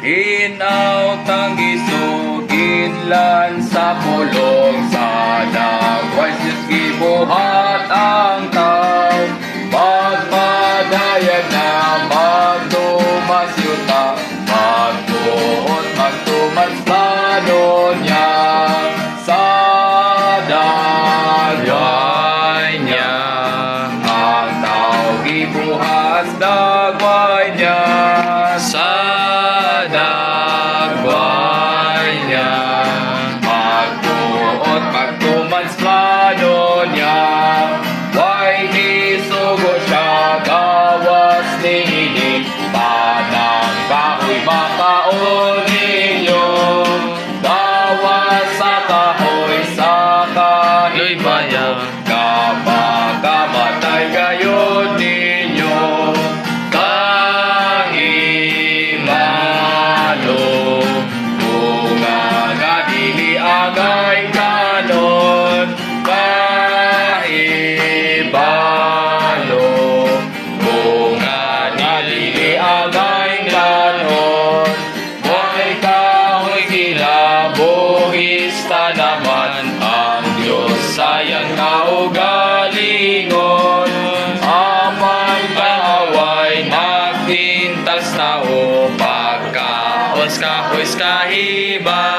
Hinaw tanggisukin lan sa pulong sa dagway gibuhat ang tao. Magmadayag na magdumas yuta, magbuot magdumas plano niya sa dagway niya. Ang tao gibuhat dagway niya sa dagway niya. Magbuot magdumas plano niya, way isugo siya gawas ninginig, panang kahoy makaon ninyo. Gawas sa kahoy sa kahibayan, kapagamatay gayon ninyo. Kahimalo bunga nga dili agay kanon, kahibalo bunga dili agay kanon. Way kahoy kilabuhis tanaman, ang Diyos sayang kaugalingon. Amay kaaway magtintas tao, pagkaos kahoy kahiba.